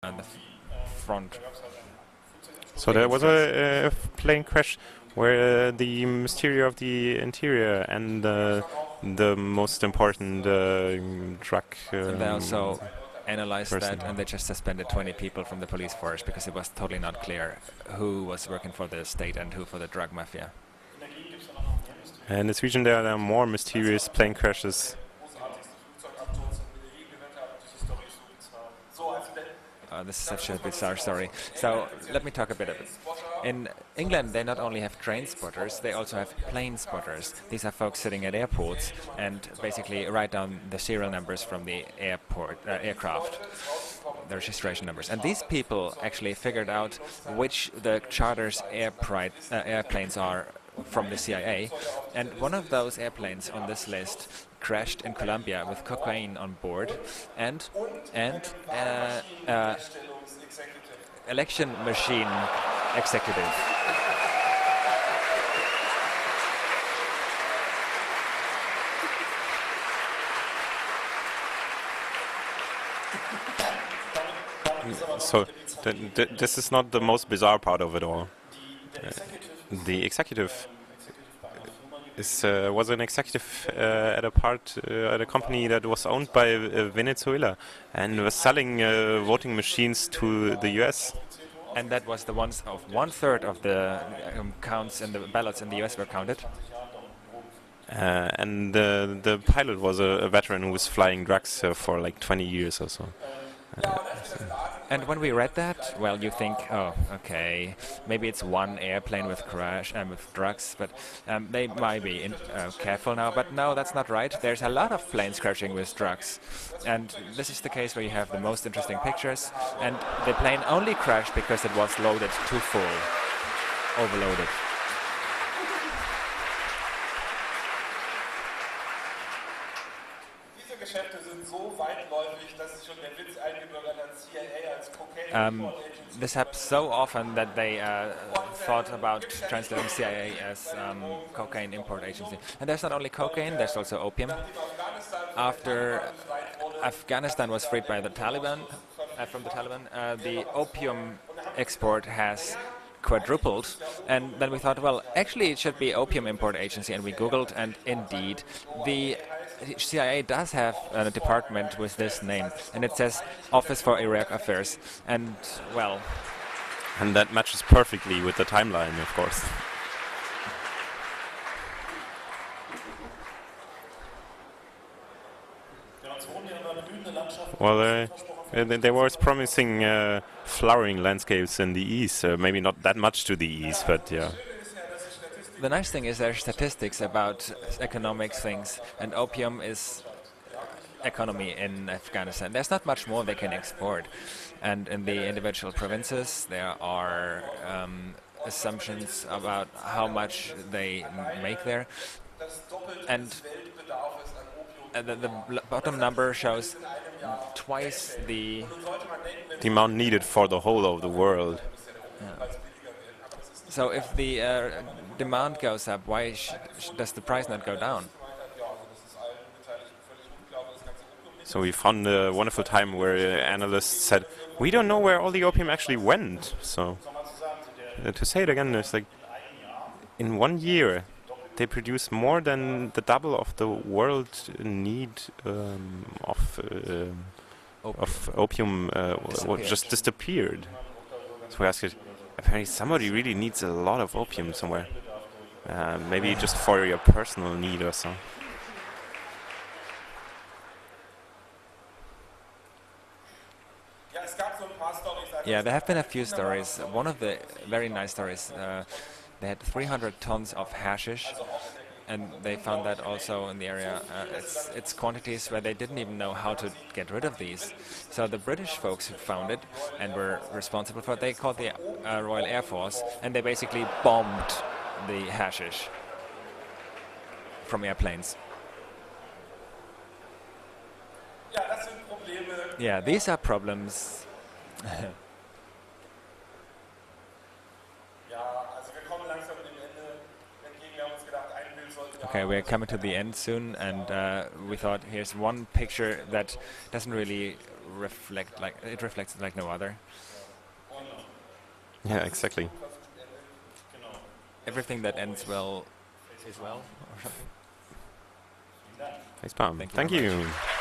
on the front. So there was a plane crash where the Mysterio of the Interior and the most important drug. And they also analyzed person. that, and they just suspended 20 people from the police force because it was totally not clear who was working for the state and who for the drug mafia. And in this region there are more mysterious plane crashes. This is such a bizarre story. So let me talk a bit of it. In England, they not only have train spotters, they also have plane spotters. These are folks sitting at airports and basically write down the serial numbers from the aircraft, the registration numbers. And these people actually figured out which the charter's airplanes are from the CIA. And one of those airplanes on this list crashed in Colombia with cocaine on board and election machine executive. So this is not the most bizarre part of it all. The executive was an executive at a company that was owned by Venezuela and was selling voting machines to the US. And that was the ones of 1/3 of the counts and the ballots in the US were counted. And the pilot was a veteran who was flying drugs for like 20 years or so. And when we read that, well, you think, oh, okay, maybe it's one airplane with crash and with drugs, but they might be careful now. But no, that's not right. There's a lot of planes crashing with drugs, and this is the case where you have the most interesting pictures. And the plane only crashed because it was loaded too full, overloaded. This happens so often that they thought about translating CIA as cocaine import agency. And there's not only cocaine, there's also opium. After Afghanistan was freed by the Taliban, from the Taliban, the opium export has quadrupled, and then we thought, well, actually it should be opium import agency, and we googled, and indeed the CIA does have a department with this name, and it says Office for Iraq Affairs, and well, and that matches perfectly with the timeline, of course. Well, there was promising flowering landscapes in the east, maybe not that much to the east, but yeah. The nice thing is there are statistics about economic things, and opium is economy in Afghanistan. There's not much more they can export, and in the individual provinces there are assumptions about how much they make there, and the bottom number shows twice the amount needed for the whole of the world. Yeah. So if the demand goes up, why does the price not go down? So we found a wonderful time where analysts said, we don't know where all the opium actually went. So to say it again, it's like in 1 year they produce more than the double of the world need of opium just disappeared. So we asked, apparently somebody really needs a lot of opium somewhere. Maybe just for your personal need or so. Yeah, there have been a few stories. One of the very nice stories, they had 300 tons of hashish, and they found that also in the area. It's quantities where they didn't even know how to get rid of these. So the British folks who found it and were responsible for it, they called the Royal Air Force, and they basically bombed the hashish from airplanes. Yeah, these are problems. Okay, we're coming to the end soon, and we thought here's one picture that doesn't really reflect like it reflects like no other. Yeah, exactly. Everything that ends well is well, or something. Facepalm. Thank you Thank very you. much.